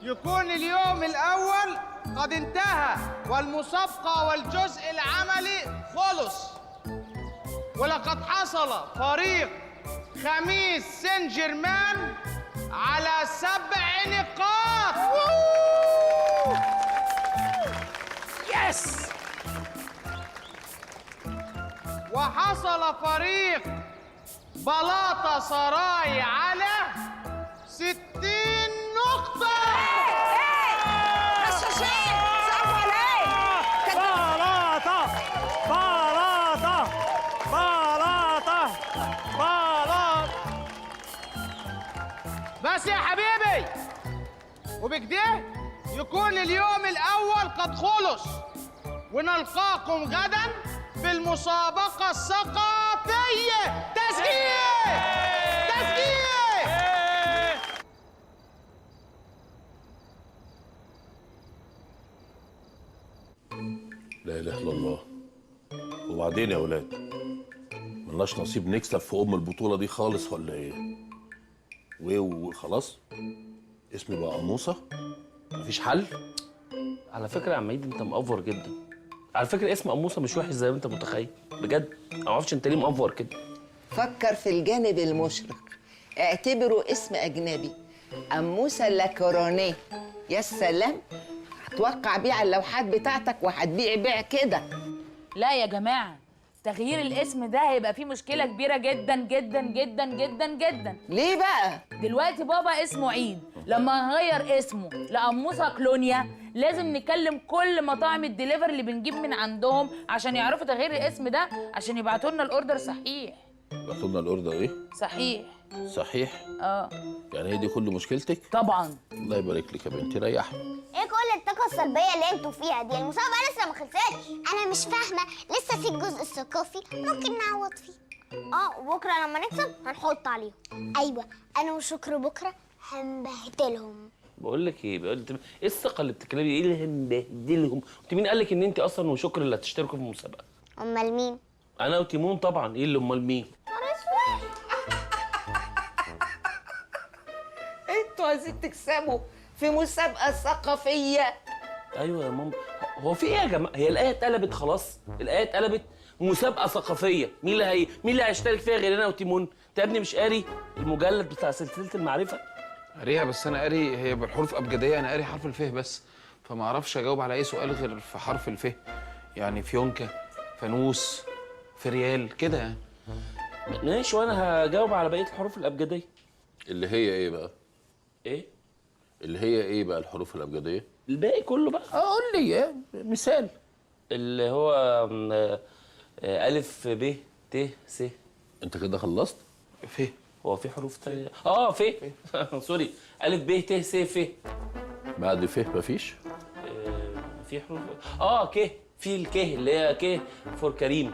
يكون اليوم الأول قد انتهى والمسابقة والجزء العملي خلص. ولقد حصل فريق خميس سان جيرمان على 7 نقاط. يس. وحصل فريق بلاطة سراي على 60 نقطة. غشاشين صعبوا علي. بلاطة بلاطة بلاطة بلاطة. بس يا حبيبي، وبكده يكون اليوم الأول قد خلص، ونلقاكم غدا في المسابقة الثقافية. تسجيل تسجيل. لا اله الا الله. وبعدين يا ولاد، ملناش نصيب نكسب في البطولة دي خالص ولا ايه؟ وايه وخلاص؟ اسمي بقى قموصة؟ مفيش حل؟ على فكره يا عم عيد انت مأفور جدا. على فكره اسم قموصه مش وحش زي ما انت متخيل بجد. انا ما اعرفش انت ليه مأفور كده. فكر في الجانب المشرق، اعتبره اسم اجنبي، قموسه لاكورونيه. يا سلام، هتوقع بيه على اللوحات بتاعتك وهتبيع بيع كده. لا يا جماعه، تغيير الاسم ده هيبقى فيه مشكله كبيره جدا جدا جدا جدا جدا. ليه بقى؟ دلوقتي بابا اسمه عيد، لما نغير اسمه لقموصه كلونيا لازم نكلم كل مطاعم الدليفري اللي بنجيب من عندهم عشان يعرفوا تغيير الاسم ده، عشان يبعتوا لنا الاوردر صحيح. بعتوا لنا الاوردر ايه؟ صحيح. صحيح؟ يعني هي دي كل مشكلتك؟ طبعا. الله يبارك لك يا بنتي، ريحي. ايه كل الطاقة السلبية اللي انتوا فيها دي؟ المسابقة لسه ما خلصتش. انا مش فاهمة، لسه في الجزء الثقافي ممكن نعوض فيه. وبكرة لما نكسب هنحط عليهم. ايوه، انا وشكر بكرة هنبهدلهم. بقول لك ايه، ايه الثقه اللي بتتكلمي ايه اللي هنبهدلهم؟ انت مين قال لك ان انت اصلا وشكر اللي هتشتركوا في المسابقه؟ امال مين؟ انا وتيمون طبعا. ايه اللي امال مين؟ انتوا عايزين تكسبوا في مسابقه ثقافيه؟ ايوه يا ماما. هو في ايه يا جماعه؟ هي الايه اتقلبت خلاص. الايه اتقلبت مسابقه ثقافيه. مين اللي هيشترك فيها غير انا وتيمون؟ انت يا ابني مش قاري المجلد بتاع سلسله المعرفه؟ قاريها، بس انا قاري هي بالحروف ابجديه. انا قاري حرف الف بس، فما اعرفش اجاوب على اي سؤال غير في حرف الف. يعني فيونكه، فانوس، فريال كده يعني. ماشي، وانا هجاوب على بقيه الحروف الابجديه. اللي هي ايه بقى؟ ايه؟ اللي هي ايه بقى الحروف الابجديه؟ الباقي كله بقى. قول لي مثال. اللي هو ألف ب ت س. انت كده خلصت؟ ف. هو في حروف تانية؟ ف سوري. ألف ب ت س ف. بعد ف مفيش؟ في حروف ك. في الك اللي هي ك فور كريم.